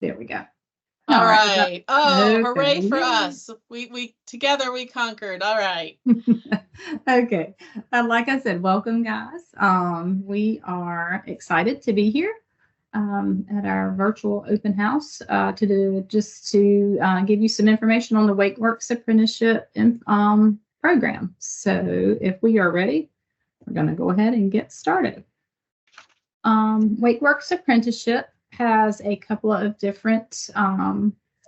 There we go. All right. Oh, okay. Hooray for us. We together we conquered. All right. Okay. Like I said, welcome guys. We are excited to be here at our virtual open house to give you some information on the WakeWorks Apprenticeship program. So if we are ready, we're going to go ahead and get started. WakeWorks Apprenticeship has a couple of different,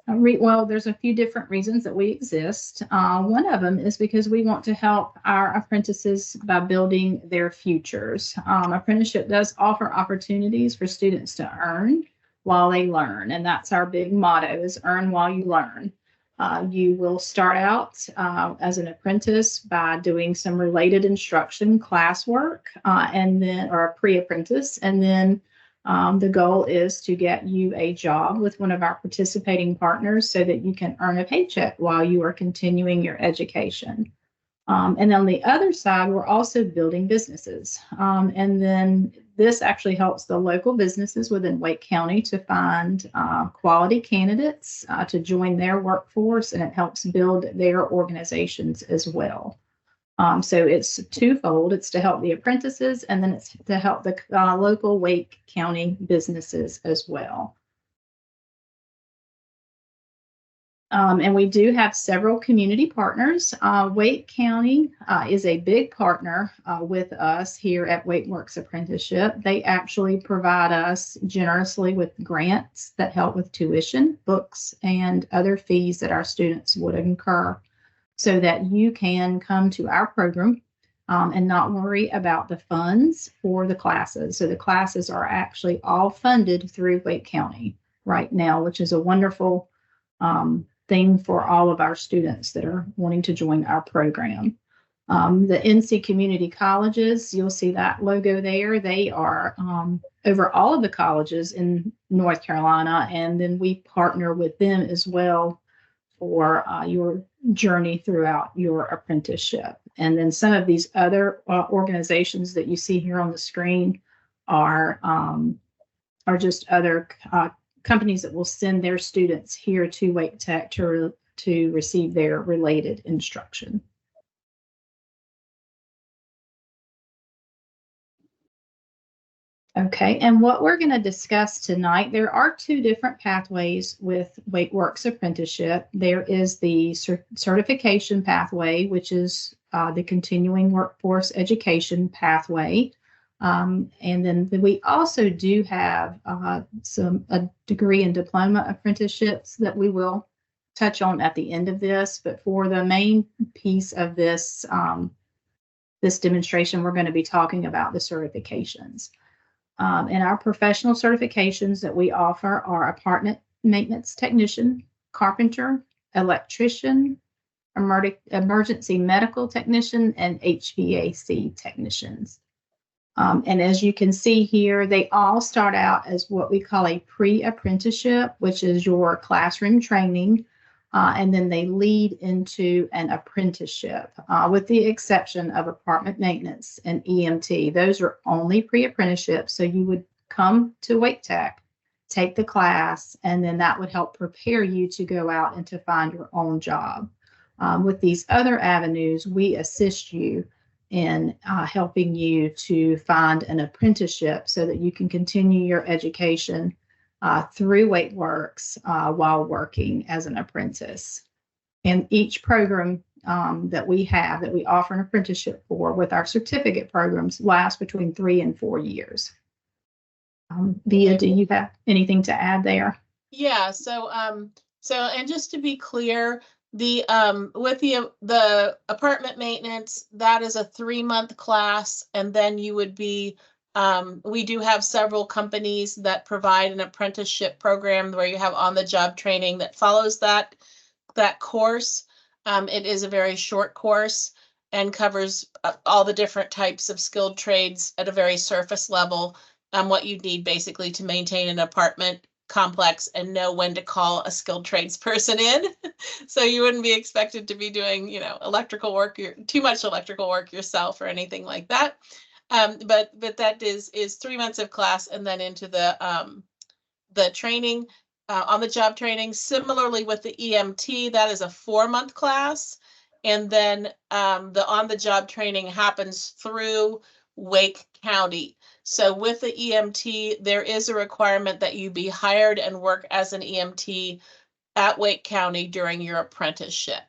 there's a few different reasons that we exist. One of them is because we want to help our apprentices by building their futures. Apprenticeship does offer opportunities for students to earn while they learn, and that's our big motto is earn while you learn. You will start out as an apprentice by doing some related instruction classwork or a pre-apprentice. And then the goal is to get you a job with one of our participating partners so that you can earn a paycheck while you are continuing your education. And on the other side, we're also building businesses. And then this actually helps the local businesses within Wake County to find quality candidates to join their workforce, and it helps build their organizations as well. So it's twofold. It's to help the apprentices, and then it's to help the local Wake County businesses as well. And we do have several community partners. Wake County is a big partner with us here at WakeWorks Apprenticeship. They actually provide us generously with grants that help with tuition, books, and other fees that our students would incur so that you can come to our program and not worry about the funds for the classes. So the classes are actually all funded through Wake County right now, which is a wonderful thing for all of our students that are wanting to join our program. The NC Community Colleges, you'll see that logo there. They are over all of the colleges in North Carolina, and then we partner with them as well for your journey throughout your apprenticeship. And then some of these other organizations that you see here on the screen are just other companies that will send their students here to Wake Tech to receive their related instruction. Okay, and what we're going to discuss tonight, there are two different pathways with WakeWorks Apprenticeship. There is the certification pathway, which is the continuing workforce education pathway. And then we also do have a degree and diploma apprenticeships that we will touch on at the end of this. But for the main piece of this, this demonstration, we're going to be talking about the certifications. And our professional certifications that we offer are apartment maintenance technician, carpenter, electrician, emergency medical technician, and HVAC technicians. And as you can see here, they all start out as what we call a pre-apprenticeship, which is your classroom training. And then they lead into an apprenticeship, with the exception of apartment maintenance and EMT. Those are only pre-apprenticeships. So you would come to Wake Tech, take the class, and then that would help prepare you to go out and to find your own job. With these other avenues, we assist you in helping you to find an apprenticeship so that you can continue your education through WakeWorks while working as an apprentice. And each program that we offer an apprenticeship for with our certificate programs lasts between 3 and 4 years. Bea, do you have anything to add there? Yeah, so and just to be clear, with the apartment maintenance, that is a 3-month class, and then you would be we do have several companies that provide an apprenticeship program where you have on-the-job training that follows that course. It is a very short course and covers all the different types of skilled trades at a very surface level, what you need basically to maintain an apartment complex and know when to call a skilled trades person in. So you wouldn't be expected to be doing, electrical work, too much electrical work yourself or anything like that. But that is 3 months of class and then into the training, on the job training. Similarly with the EMT, that is a 4-month class. And then the on the job training happens through Wake County. So with the EMT, there is a requirement that you be hired and work as an EMT at Wake County during your apprenticeship.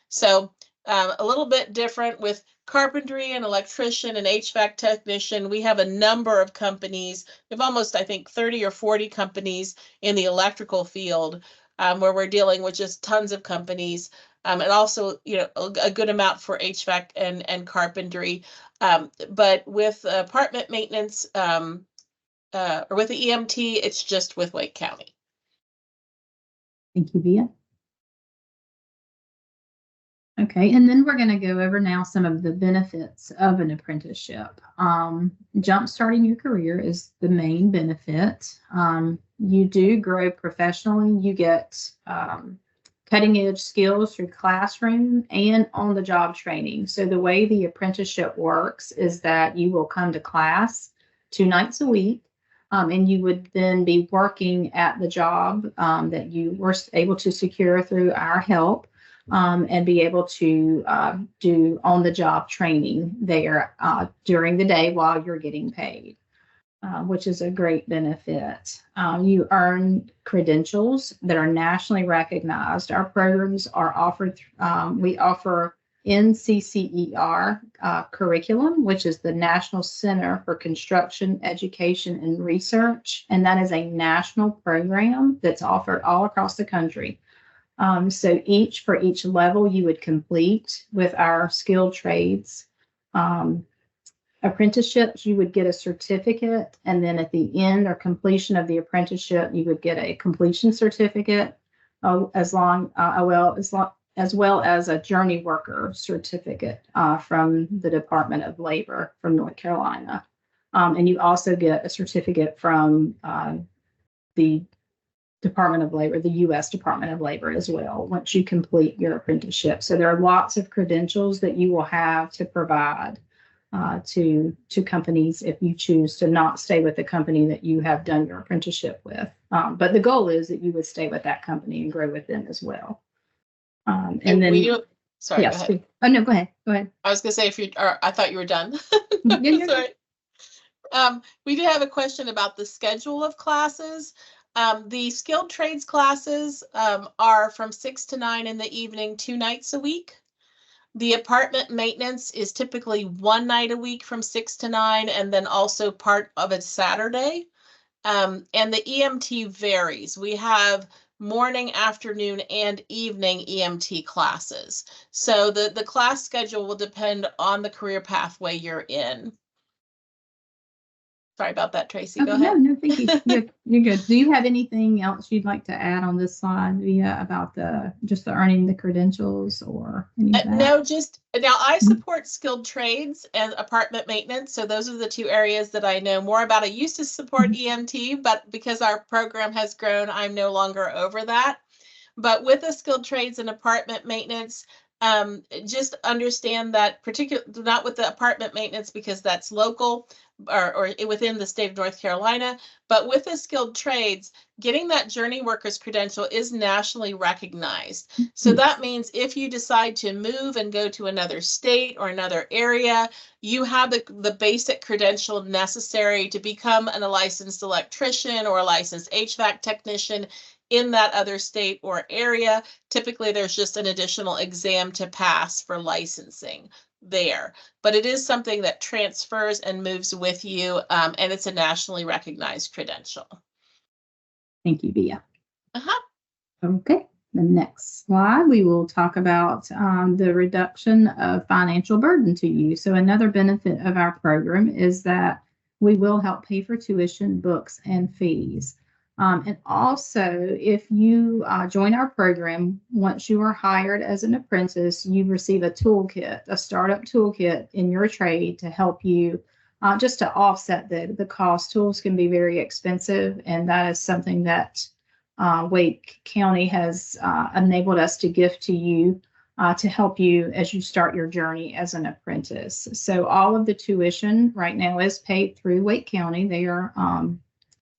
So a little bit different with carpentry and electrician and HVAC technician. We have a number of companies. We have almost, I think, 30 or 40 companies in the electrical field where we're dealing with just tons of companies. And also, a good amount for HVAC and carpentry. But with apartment maintenance or with the EMT, it's just with Wake County. Thank you, Via. Okay, and then we're going to go over now some of the benefits of an apprenticeship. Jump-starting your career is the main benefit. You do grow professionally. You get cutting-edge skills through classroom and on-the-job training. So the way the apprenticeship works is that you will come to class 2 nights a week, and you would then be working at the job that you were able to secure through our help, and be able to do on-the-job training there during the day while you're getting paid. Which is a great benefit. You earn credentials that are nationally recognized. Our programs are offered, we offer NCCER curriculum, which is the National Center for Construction, Education, and Research. And that is a national program that's offered all across the country. So for each level you would complete with our skilled trades apprenticeships, you would get a certificate, and then at the end or completion of the apprenticeship, you would get a completion certificate, as well as a journey worker certificate from the Department of Labor from North Carolina, and you also get a certificate from the Department of Labor, the U.S. Department of Labor as well, once you complete your apprenticeship. So there are lots of credentials that you will have to provide to companies if you choose to not stay with the company that you have done your apprenticeship with. But the goal is that you would stay with that company and grow with them as well. And then, sorry, yes, go ahead. Oh no, go ahead. I was going to say I thought you were done. Yeah, sorry. We do have a question about the schedule of classes. The skilled trades classes are from 6 to 9 in the evening, 2 nights a week. The apartment maintenance is typically 1 night a week from 6 to 9, and then also part of a Saturday. And the EMT varies. We have morning, afternoon, and evening EMT classes. So the class schedule will depend on the career pathway you're in. Sorry about that, Tracy. Go ahead. No, thank you. You're good. Do you have anything else you'd like to add on this slide, Via, about just the earning the credentials or any of that? No, now I support skilled trades and apartment maintenance. So those are the 2 areas that I know more about. I used to support EMT, but because our program has grown, I'm no longer over that. But with the skilled trades and apartment maintenance, just understand that not with the apartment maintenance because that's local or within the state of North Carolina, but with the skilled trades, getting that journey workers credential is nationally recognized. So that means if you decide to move and go to another state or another area, you have the basic credential necessary to become a licensed electrician or a licensed HVAC technician in that other state or area. Typically, there's just an additional exam to pass for licensing there, but it is something that transfers and moves with you, and it's a nationally recognized credential. Thank you, Via. Okay, the next slide, we will talk about the reduction of financial burden to you. So another benefit of our program is that we will help pay for tuition, books, and fees. And also, if you join our program, once you are hired as an apprentice, you receive a toolkit, a startup toolkit in your trade to help you just to offset the cost. Tools can be very expensive, and that is something that Wake County has enabled us to gift to you to help you as you start your journey as an apprentice. So all of the tuition right now is paid through Wake County. They are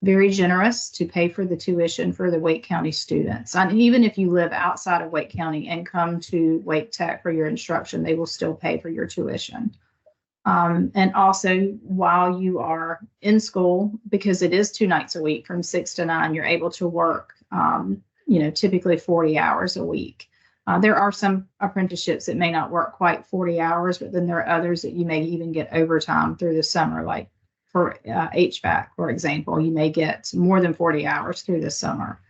very generous to pay for the tuition for the Wake County students. And even if you live outside of Wake County and come to Wake Tech for your instruction, they will still pay for your tuition. And also, while you are in school, because it is 2 nights a week from 6 to 9, you're able to work, typically 40 hours a week. There are some apprenticeships that may not work quite 40 hours, but then there are others that you may even get overtime through the summer, like for HVAC, for example, you may get more than 40 hours through the summer.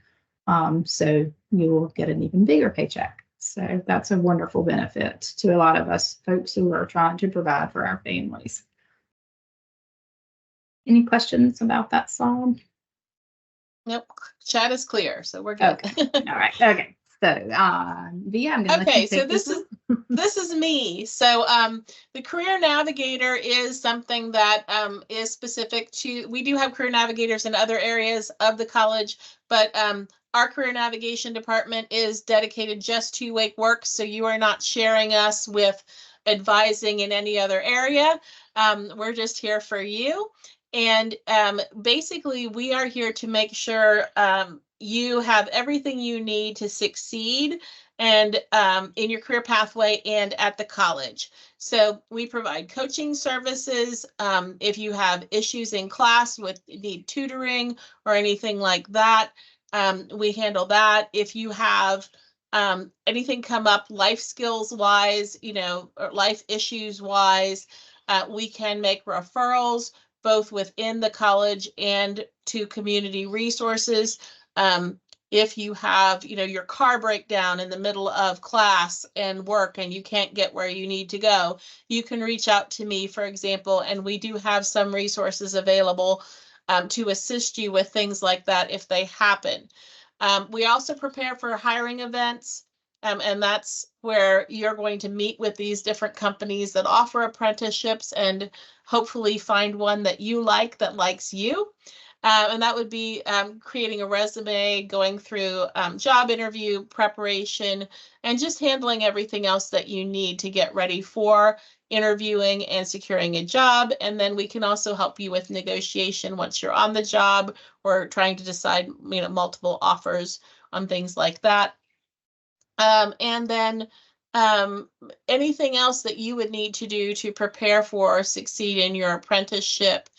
So you will get an even bigger paycheck. So that's a wonderful benefit to a lot of us folks who are trying to provide for our families. Any questions about that slide? Nope. Chat is clear, so we're good. Okay. All right. Okay. So, Via, I'm going to okay. So this is me. So, the Career Navigator is something that is specific to. We do have career navigators in other areas of the college, but our career navigation department is dedicated just to WakeWork. So you are not sharing us with advising in any other area. We're just here for you. And basically, we are here to make sure you have everything you need to succeed and in your career pathway and at the college. So we provide coaching services. If you have issues in class with need tutoring or anything like that, we handle that. If you have anything come up life skills wise, or life issues wise, we can make referrals both within the college and to community resources. If you have, your car breakdown in the middle of class and work and you can't get where you need to go, you can reach out to me, for example, and we do have some resources available to assist you with things like that if they happen. We also prepare for hiring events, and that's where you're going to meet with these different companies that offer apprenticeships and hopefully find one that you like that likes you. And that would be creating a resume, going through job interview preparation, and just handling everything else that you need to get ready for interviewing and securing a job. And then we can also help you with negotiation once you're on the job or trying to decide, multiple offers on things like that. And then anything else that you would need to do to prepare for or succeed in your apprenticeship,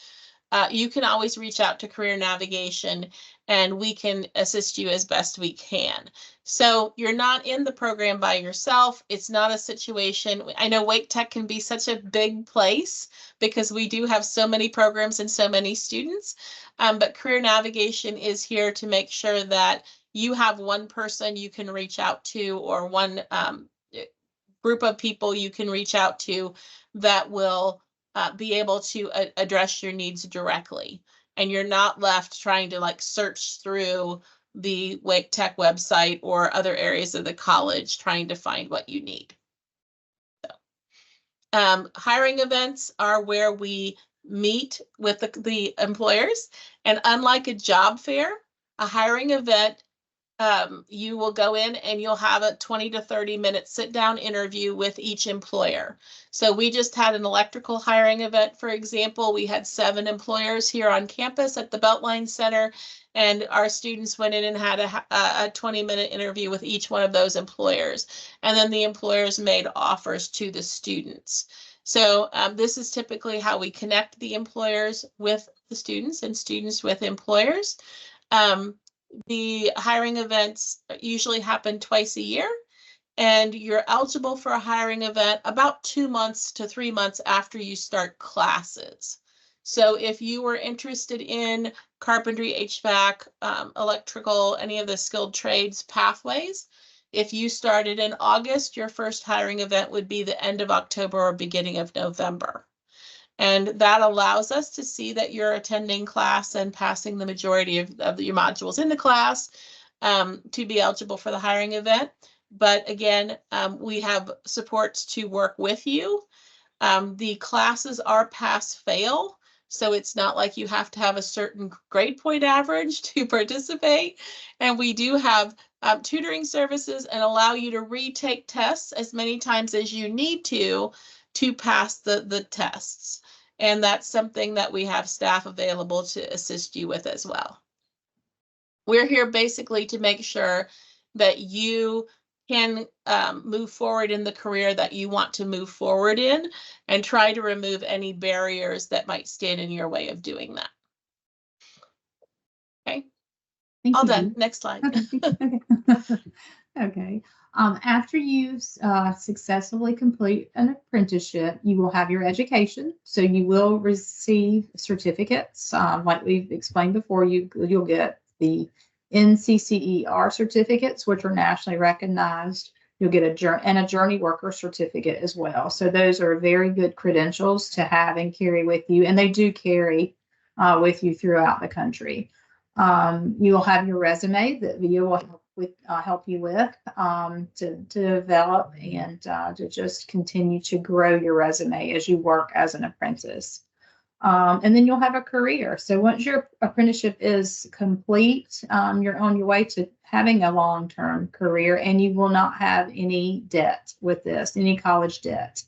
you can always reach out to Career Navigation and we can assist you as best we can. So you're not in the program by yourself. It's not a situation. I know Wake Tech can be such a big place because we do have so many programs and so many students, but Career Navigation is here to make sure that you have one person you can reach out to or one group of people you can reach out to that will be able to address your needs directly. And you're not left trying to search through the Wake Tech website or other areas of the college trying to find what you need. So, hiring events are where we meet with the employers. And unlike a job fair, a hiring event, you will go in and you'll have a 20 to 30 minute sit down interview with each employer. So we just had an electrical hiring event, for example. We had 7 employers here on campus at the Beltline Center, and our students went in and had a 20-minute interview with each one of those employers. And then the employers made offers to the students. So this is typically how we connect the employers with the students and students with employers. The hiring events usually happen twice a year, and you're eligible for a hiring event about 2 months to 3 months after you start classes. So if you were interested in carpentry, HVAC, electrical, any of the skilled trades pathways, if you started in August, your first hiring event would be the end of October or beginning of November. And that allows us to see that you're attending class and passing the majority of your modules in the class to be eligible for the hiring event. But again, we have supports to work with you. The classes are pass-fail. So it's not like you have to have a certain grade point average to participate. And we do have tutoring services and allow you to retake tests as many times as you need to pass the tests. And that's something that we have staff available to assist you with as well. We're here basically to make sure that you can move forward in the career that you want to move forward in, and try to remove any barriers that might stand in your way of doing that. Okay. Thank All you. done. Next slide. Okay. Okay. After you successfully complete an apprenticeship, you will have your education. So you will receive certificates. Like we've explained before, you'll get the NCCER certificates, which are nationally recognized. You'll get a Journey Worker certificate as well. So those are very good credentials to have and carry with you. And they do carry with you throughout the country. You'll have your resume that VIA will help you with to develop and to just continue to grow your resume as you work as an apprentice. And then you'll have a career. So once your apprenticeship is complete, you're on your way to having a long-term career, and you will not have any debt with this, any college debt,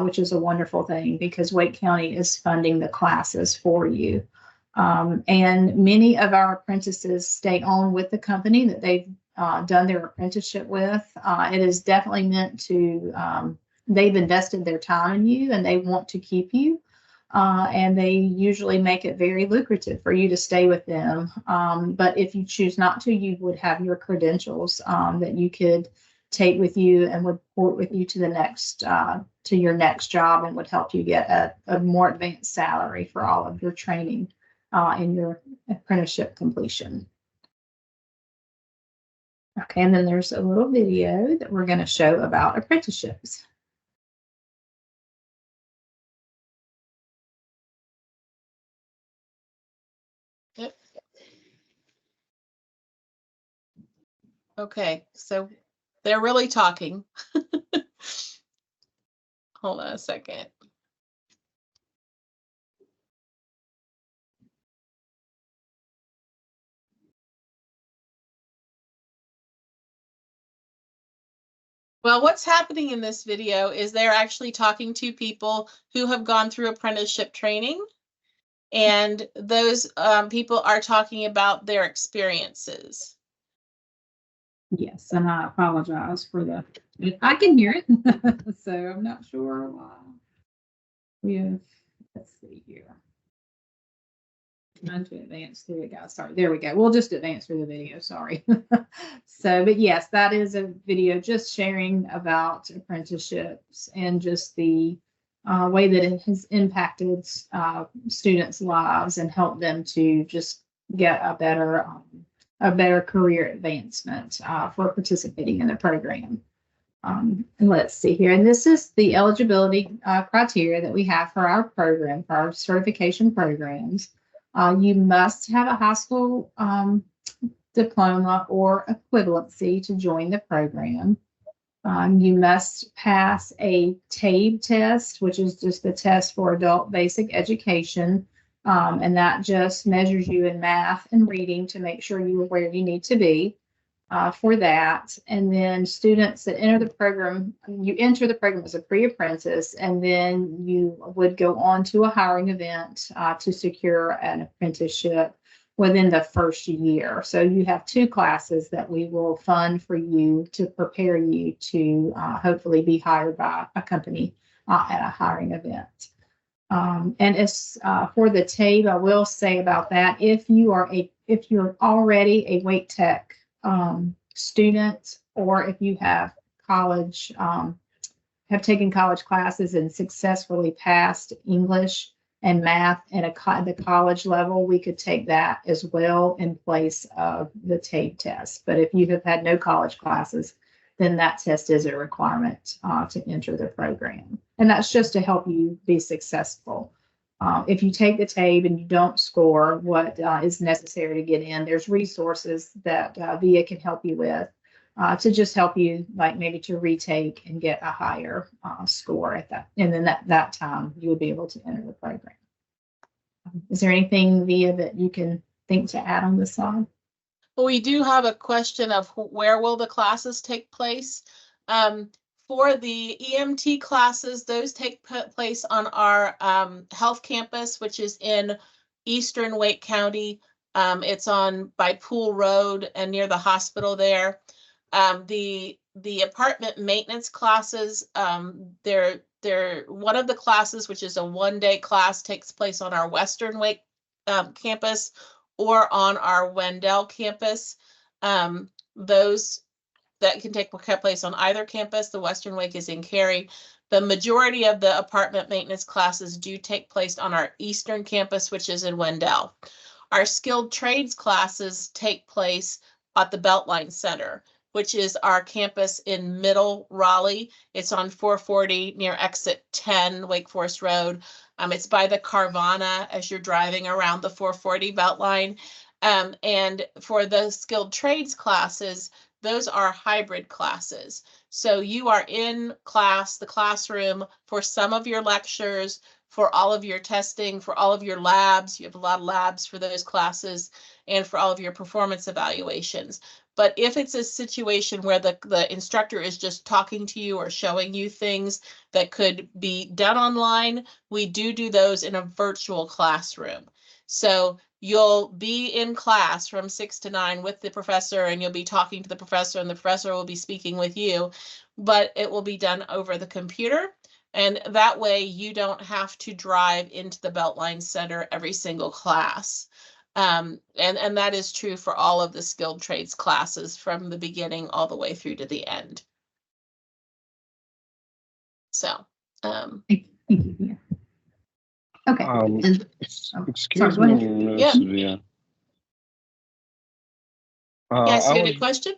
which is a wonderful thing because Wake County is funding the classes for you. And many of our apprentices stay on with the company that they've done their apprenticeship with. It is definitely meant to, they've invested their time in you and they want to keep you. And they usually make it very lucrative for you to stay with them. But if you choose not to, you would have your credentials that you could take with you and would port with you to the next, to your next job, and would help you get a more advanced salary for all of your training in your apprenticeship completion. Okay, and then there's a little video that we're going to show about apprenticeships. Yep. Okay, so they're really talking. Hold on a second. Well, what's happening in this video is they're actually talking to people who have gone through apprenticeship training, and those people are talking about their experiences. Yes, and I apologize for the, I can hear it, so I'm not sure why. Let's see here. Trying to advance through it, guys. Sorry, there we go. We'll just advance through the video. Sorry. So, but yes, that is a video just sharing about apprenticeships and just the way that it has impacted students' lives and helped them to just get a better career advancement for participating in the program. And let's see here. And this is the eligibility criteria that we have for our program, for our certification programs. You must have a high school diploma or equivalency to join the program. You must pass a TABE test, which is just the test for adult basic education. And that just measures you in math and reading to make sure you are where you need to be for that. And then students that enter the program, you enter the program as a pre-apprentice, and then you would go on to a hiring event to secure an apprenticeship within the first year. So you have 2 classes that we will fund for you to prepare you to hopefully be hired by a company at a hiring event. And as for the TABE, I will say about that, if you're already a Wake Tech student, or if you have taken college classes and successfully passed English and math at the college level, we could take that as well in place of the TABE test. But if you have had no college classes, then that test is a requirement to enter the program. And that's just to help you be successful. If you take the TABE and you don't score what is necessary to get in, there's resources that VIA can help you with to just help you, like maybe to retake and get a higher score at that. And then that time you would be able to enter the program. Is there anything, Via, that you can think to add on this slide? Well, we do have a question of where will the classes take place? For the EMT classes, those take place on our health campus, which is in Eastern Wake County. It's on by Pool Road and near the hospital there. The apartment maintenance classes, they're one of the classes, which is a one-day class, takes place on our Western Wake campus or on our Wendell campus. Those that can take place on either campus. The Western Wake is in Cary. The majority of the apartment maintenance classes do take place on our Eastern campus, which is in Wendell. Our skilled trades classes take place at the Beltline Center, which is our campus in Middle Raleigh. It's on 440 near exit 10, Wake Forest Road. It's by the Carvana as you're driving around the 440 Beltline. And for the skilled trades classes, those are hybrid classes. So you are in class, the classroom, for some of your lectures, for all of your testing, for all of your labs. You have a lot of labs for those classes, and for all of your performance evaluations. But if it's a situation where the instructor is just talking to you or showing you things that could be done online, we do those in a virtual classroom. So you'll be in class from 6 to 9 with the professor, and you'll be talking to the professor, and the professor will be speaking with you, but it will be done over the computer. And that way you don't have to drive into the Beltline Center every single class. And that is true for all of the skilled trades classes from the beginning all the way through to the end. So, Thank you. Yeah. Okay. Excuse me, Ms. Via. Yes, you had a question?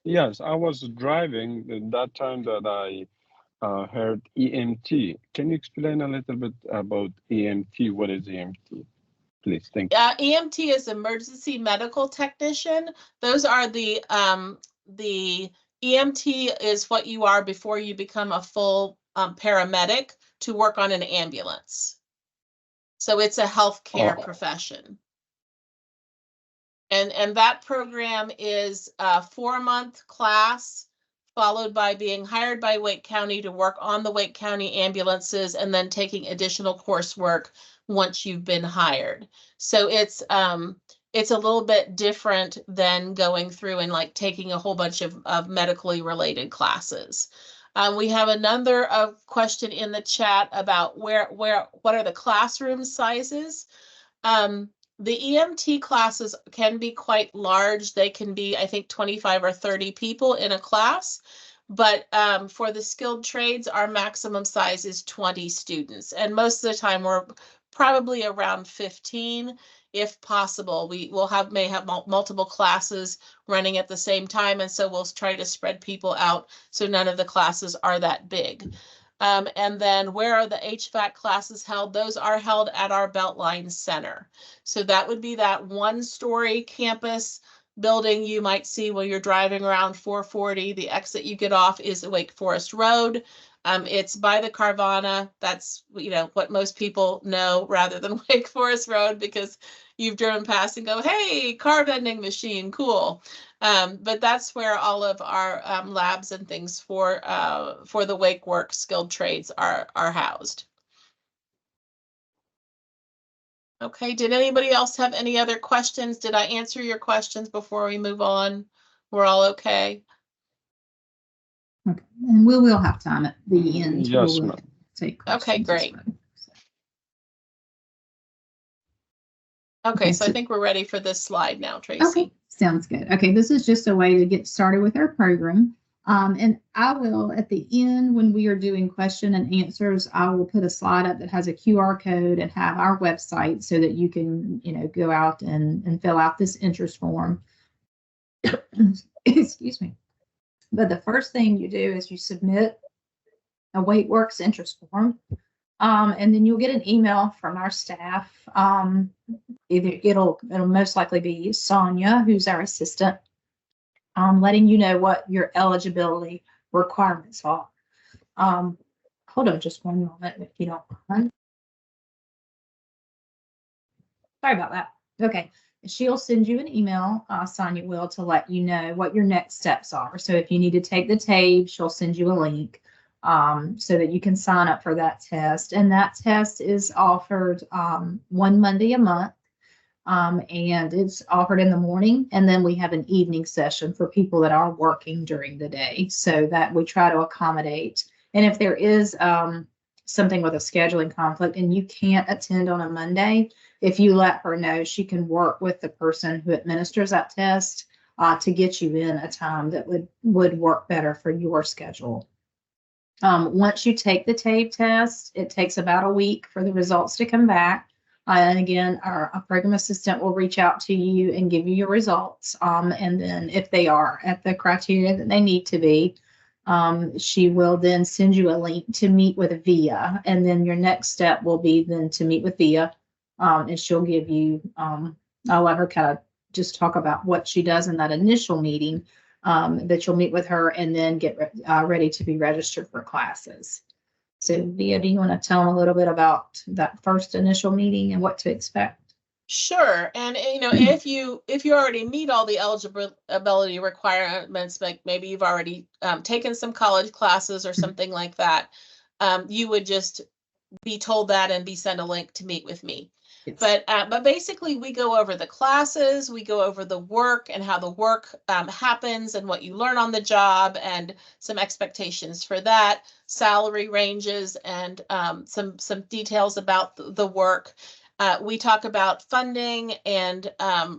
Yes, I was driving at that time that I heard EMT. Can you explain a little bit about EMT? What is EMT? Please, thank you. EMT is emergency medical technician. Those are the EMT is what you are before you become a full paramedic to work on an ambulance. So it's a healthcare profession. And that program is a 4-month class, followed by being hired by Wake County to work on the Wake County ambulances, and then taking additional coursework once you've been hired. So it's a little bit different than going through and like taking a whole bunch of medically related classes. We have another question in the chat about what are the classroom sizes. The EMT classes can be quite large. They can be, I think, 25 or 30 people in a class. But for the skilled trades, our maximum size is 20 students. And most of the time, we're probably around 15, if possible. We will may have multiple classes running at the same time. And so we'll try to spread people out so none of the classes are that big. And then where are the HVAC classes held? Those are held at our Beltline Center. So that would be that 1-story campus building you might see when you're driving around 440. The exit you get off is Wake Forest Road. It's by the Carvana. That's, what most people know rather than Wake Forest Road, because you've driven past and go, hey, car vending machine, cool. But that's where all of our labs and things for the WakeWork skilled trades are housed. Okay, did anybody else have any other questions? Did I answer your questions before we move on? We're all okay? Okay, and we will have time at the end. Yes, ma'am. Okay, great. Okay, so I think we're ready for this slide now, Tracy. Okay, sounds good. Okay, this is just a way to get started with our program. And I will, at the end, when we are doing question and answers, I will put a slide up that has a QR code and have our website so that you can, go out and fill out this interest form. Excuse me. But the first thing you do is you submit a WakeWorks interest form, and then you'll get an email from our staff. Either it'll most likely be Sonia, who's our assistant, letting you know what your eligibility requirements are. Hold on just one moment if you don't mind. Sorry about that. Okay. She'll send you an email, Sonia will, to let you know what your next steps are. So if you need to take the TABE, she'll send you a link so that you can sign up for that test. And that test is offered one Monday a month. And it's offered in the morning, and then we have an evening session for people that are working during the day, so that we try to accommodate. And if there is something with a scheduling conflict and you can't attend on a Monday, if you let her know, she can work with the person who administers that test to get you in a time that would work better for your schedule. Once you take the TABE test, it takes about a week for the results to come back. And again, our program assistant will reach out to you and give you your results. And then if they are at the criteria that they need to be, she will then send you a link to meet with VIA. And then your next step will be then to meet with VIA. And she'll give you, I'll let her kind of just talk about what she does in that initial meeting, that you'll meet with her and then get ready to be registered for classes. So VIA, do you want to tell them a little bit about that first initial meeting and what to expect? Sure. And if you already meet all the eligibility requirements, like maybe you've already taken some college classes or something like that, you would just be told that and be sent a link to meet with me. Yes. But basically we go over the classes, we go over the work and how the work happens and what you learn on the job and some expectations for that, salary ranges, and some details about the work. We talk about funding and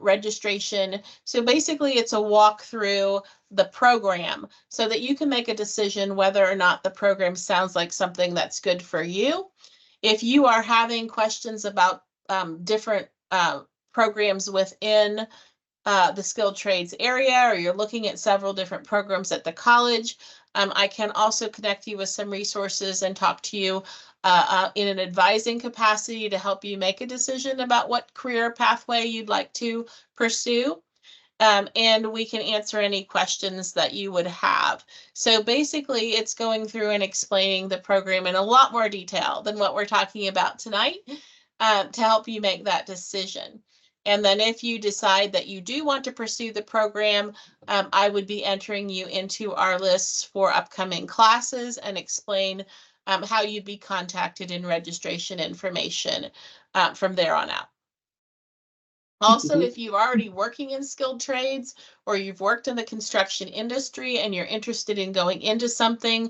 registration. So basically it's a walk through the program so that you can make a decision whether or not the program sounds like something that's good for you. If you are having questions about different programs within the skilled trades area, or you're looking at several different programs at the college, I can also connect you with some resources and talk to you in an advising capacity to help you make a decision about what career pathway you'd like to pursue. And we can answer any questions that you would have. So basically, it's going through and explaining the program in a lot more detail than what we're talking about tonight to help you make that decision. And then if you decide that you do want to pursue the program, I would be entering you into our lists for upcoming classes and explain how you'd be contacted in registration information from there on out. Also, if you're already working in skilled trades or you've worked in the construction industry and you're interested in going into something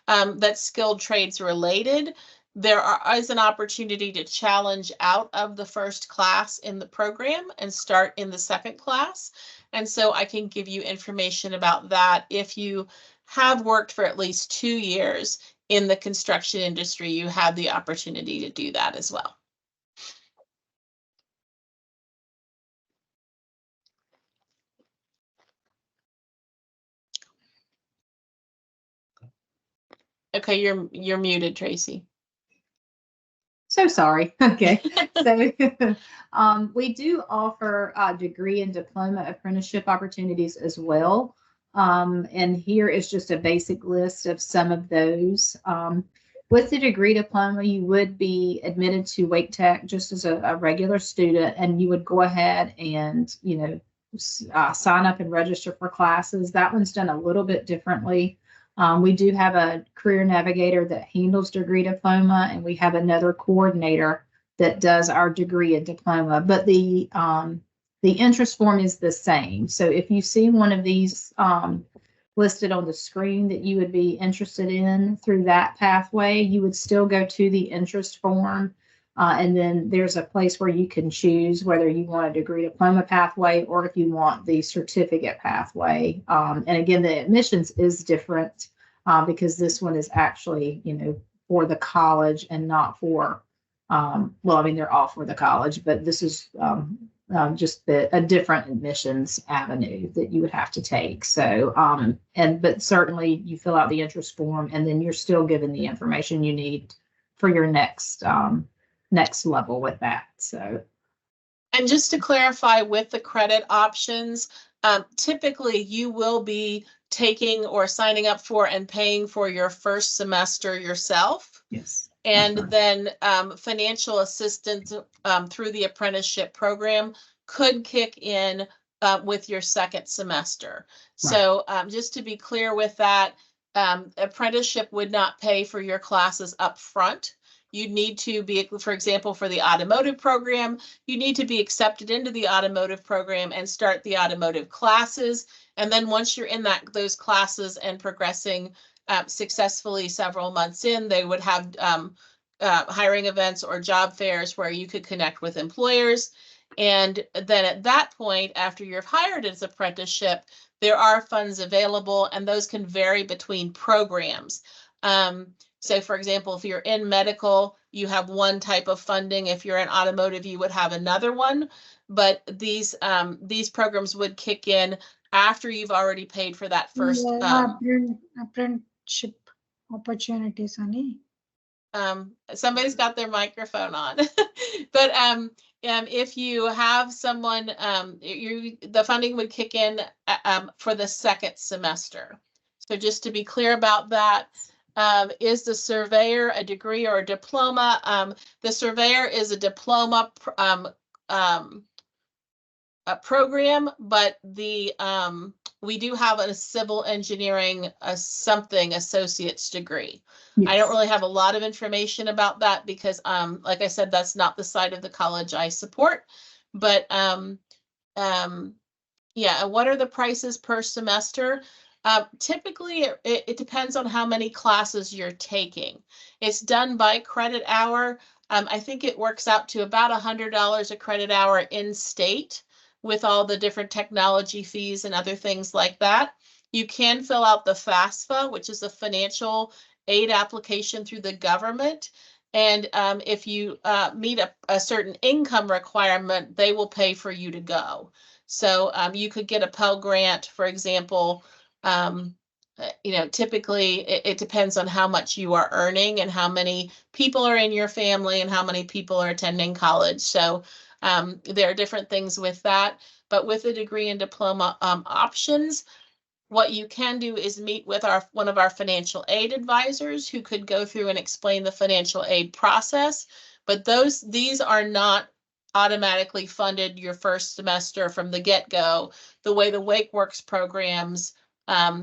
that's skilled trades related, there is an opportunity to challenge out of the first class in the program and start in the second class. And so I can give you information about that. If you have worked for at least 2 years in the construction industry, you have the opportunity to do that as well. Okay, you're muted, Tracy. So sorry. Okay. So we do offer degree and diploma apprenticeship opportunities as well. And here is just a basic list of some of those. With the degree diploma, you would be admitted to Wake Tech just as a regular student, and you would go ahead and, sign up and register for classes. That one's done a little bit differently. We do have a career navigator that handles degree diploma, and we have another coordinator that does our degree and diploma, but the interest form is the same. So if you see one of these listed on the screen that you would be interested in through that pathway, you would still go to the interest form. And then there's a place where you can choose whether you want a degree diploma pathway or if you want the certificate pathway. And again, the admissions is different because this one is actually, for the college and not for, they're all for the college, but this is just a different admissions avenue that you would have to take. So, but certainly you fill out the interest form and then you're still given the information you need for your next level with that. So, and just to clarify with the credit options, typically you will be taking or signing up for and paying for your first semester yourself. Yes. And then financial assistance through the apprenticeship program could kick in with your second semester. So just to be clear with that, apprenticeship would not pay for your classes up front. You'd need to be, for example, for the automotive program, you need to be accepted into the automotive program and start the automotive classes. And then once you're in those classes and progressing successfully several months in, they would have hiring events or job fairs where you could connect with employers. And then at that point, after you're hired as apprenticeship, there are funds available, and those can vary between programs. So for example, if you're in medical, you have one type of funding. If you're in automotive, you would have another one. But these programs would kick in after you've already paid for that first. Apprenticeship opportunities, honey. Somebody's got their microphone on. But if you have someone, the funding would kick in for the second semester. So just to be clear about that, is the surveyor a degree or a diploma? The surveyor is a diploma a program, but we do have a civil engineering something associate's degree. Yes. I don't really have a lot of information about that because, like I said, that's not the side of the college I support. But yeah, what are the prices per semester? Typically, it depends on how many classes you're taking. It's done by credit hour. I think it works out to about $100 a credit hour in state, with all the different technology fees and other things like that. You can fill out the FAFSA, which is a financial aid application through the government. And if you meet a certain income requirement, they will pay for you to go. So you could get a Pell Grant, for example. Typically it depends on how much you are earning and how many people are in your family and how many people are attending college. So there are different things with that, but with a degree and diploma options, what you can do is meet with one of our financial aid advisors who could go through and explain the financial aid process. But these are not automatically funded your first semester from the get-go, the way the WakeWorks programs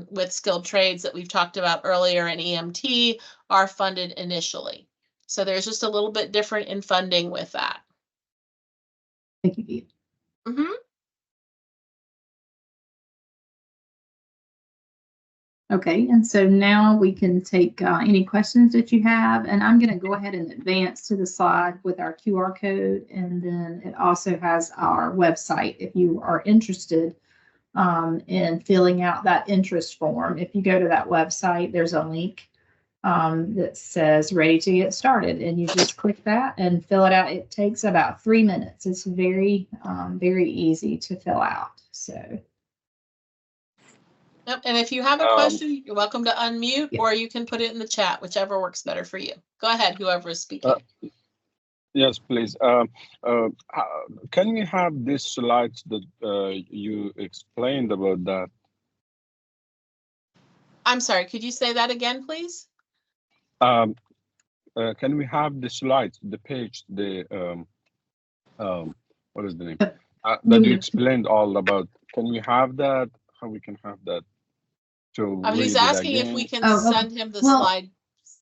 with skilled trades that we've talked about earlier in EMT are funded initially. So there's just a little bit different in funding with that. Thank you, Dee. Mm-hmm. Okay, and so now we can take any questions that you have, and I'm going to go ahead and advance to the slide with our QR code, and then it also has our website if you are interested in filling out that interest form. If you go to that website, there's a link that says ready to get started, and you just click that and fill it out. It takes about 3 minutes. It's very easy to fill out. So yep. And if you have a question, you're welcome to unmute, or you can put it in the chat, whichever works better for you. Go ahead, whoever is speaking. Yes, please. Can we have these slides that you explained about that? I'm sorry, could you say that again, please? Can we have the slides, the page, the what is the name? That you explained all about. Can we have that? How we can have that? He's asking if we can send him the slide.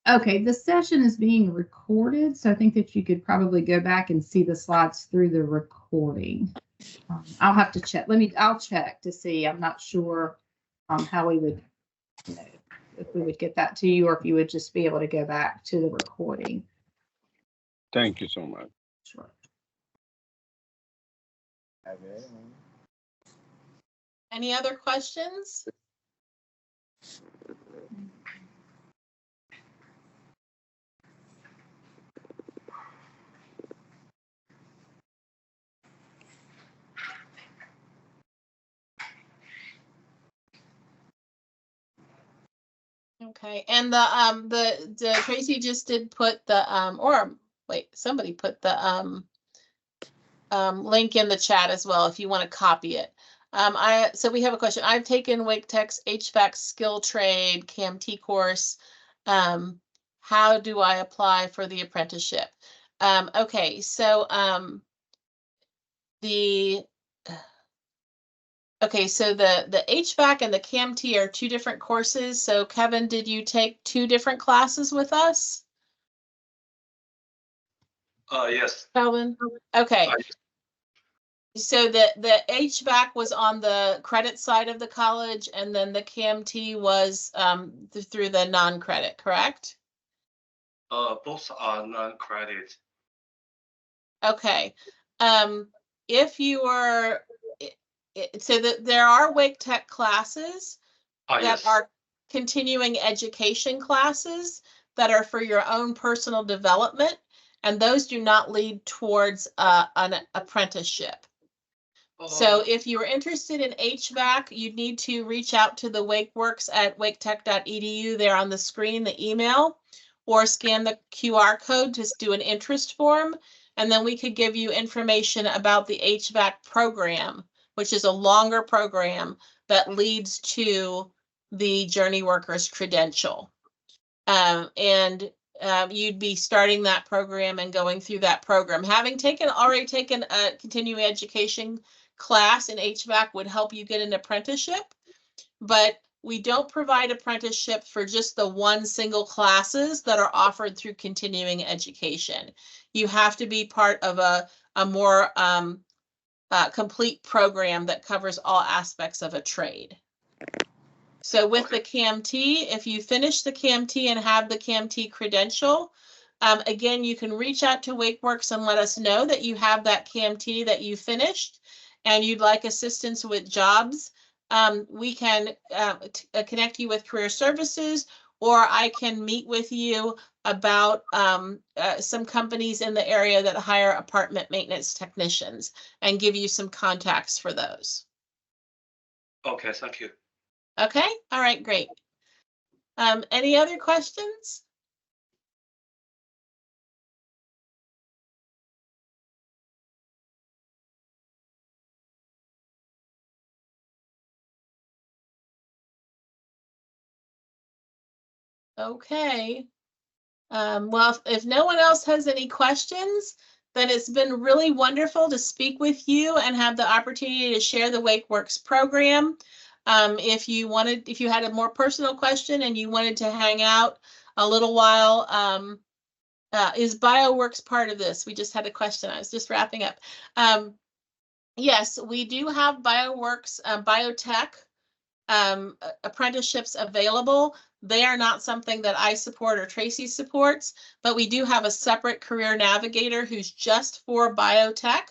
Okay, the session is being recorded, so I think that you could probably go back and see the slides through the recording. I'll have to check. I'll check to see. I'm not sure how we would, if we would get that to you, or if you would just be able to go back to the recording. Thank you so much. Sure. Any other questions? Okay, and the Tracy just did put the or wait, somebody put the link in the chat as well if you want to copy it. So we have a question. I've taken Wake Tech's HVAC skill trade CAMT course. how do I apply for the apprenticeship? Okay, so the HVAC and the CAMT are two different courses. So Kevin, did you take two different classes with us? Yes. Calvin? Okay. So the HVAC was on the credit side of the college, and then the CAMT was through the non-credit, correct? Both are non-credit. Okay. If you are, so that there are Wake Tech classes that Yes. are continuing education classes that are for your own personal development, and those do not lead towards an apprenticeship. So if you're interested in HVAC, you'd need to reach out to the WakeWorks at waketech.edu there on the screen, the email, or scan the QR code to do an interest form. And then we could give you information about the HVAC program, which is a longer program that leads to the Journey Workers credential. You'd be starting that program and going through that program. Having already taken a continuing education class in HVAC would help you get an apprenticeship, but we don't provide apprenticeship for just the one single classes that are offered through continuing education. You have to be part of a more complete program that covers all aspects of a trade. So with the CAMT, if you finish the CAMT and have the CAMT credential, again, you can reach out to WakeWorks and let us know that you have that CAMT that you finished and you'd like assistance with jobs. We can connect you with career services, or I can meet with you about some companies in the area that hire apartment maintenance technicians and give you some contacts for those. Okay, thank you. Okay, all right, great. Any other questions? Okay. Well, if no one else has any questions, then it's been really wonderful to speak with you and have the opportunity to share the WakeWorks program. If you had a more personal question and you wanted to hang out a little while, is BioWorks part of this? We just had a question. I was just wrapping up. Yes, we do have BioWorks biotech apprenticeships available. They are not something that I support or Tracy supports, but we do have a separate career navigator who's just for biotech,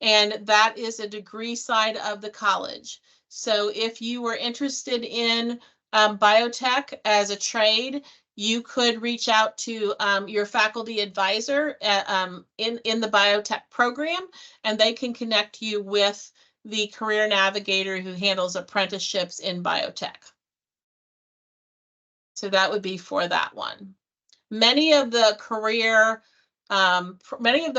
and that is a degree side of the college. So if you were interested in biotech as a trade, you could reach out to your faculty advisor in the biotech program, and they can connect you with the career navigator who handles apprenticeships in biotech. So that would be for that one. Many of the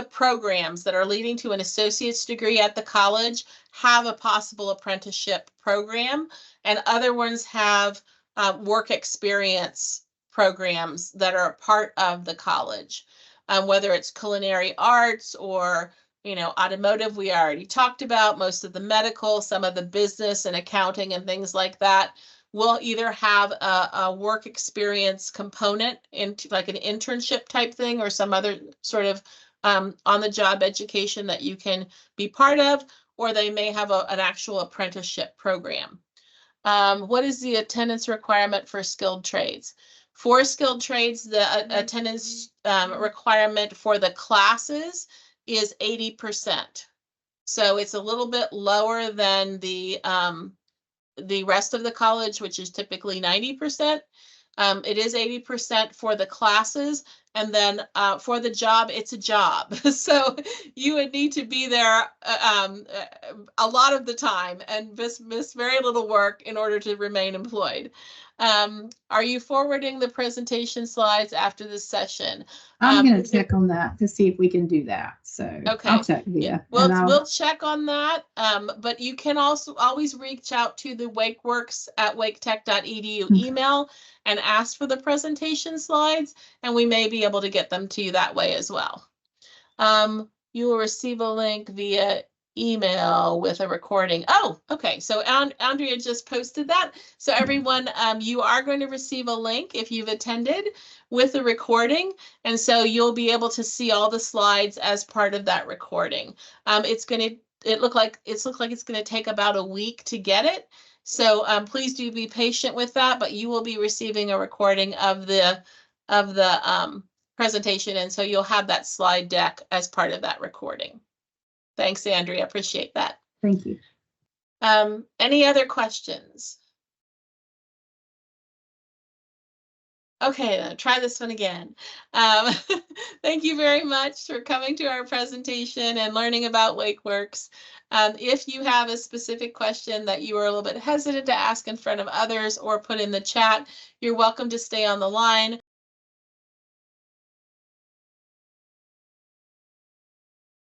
programs that are leading to an associate's degree at the college have a possible apprenticeship program, and other ones have work experience programs that are a part of the college, whether it's culinary arts or automotive. We already talked about most of the medical, some of the business and accounting and things like that. We'll either have a work experience component into like an internship type thing or some other sort of on-the-job education that you can be part of, or they may have an actual apprenticeship program. What is the attendance requirement for skilled trades? For skilled trades, the attendance requirement for the classes is 80%. So it's a little bit lower than the rest of the college, which is typically 90%. It is 80% for the classes. And then for the job, it's a job. So you would need to be there a lot of the time and miss very little work in order to remain employed. Are you forwarding the presentation slides after this session? I'm going to check on that to see if we can do that. So Okay. I'll check via. We'll check on that. But you can also always reach out to the WakeWorks at waketech.edu email and ask for the presentation slides, and we may be able to get them to you that way as well. You will receive a link via email with a recording. Oh, okay. So Andrea just posted that. So everyone, you are going to receive a link if you've attended with a recording. And so you'll be able to see all the slides as part of that recording. It looks like it's going to take about a week to get it. So please do be patient with that, but you will be receiving a recording of the presentation. And so you'll have that slide deck as part of that recording. Thanks, Andrea. Appreciate that. Thank you. Any other questions? Okay, try this one again. Thank you very much for coming to our presentation and learning about WakeWorks. If you have a specific question that you are a little bit hesitant to ask in front of others or put in the chat, you're welcome to stay on the line.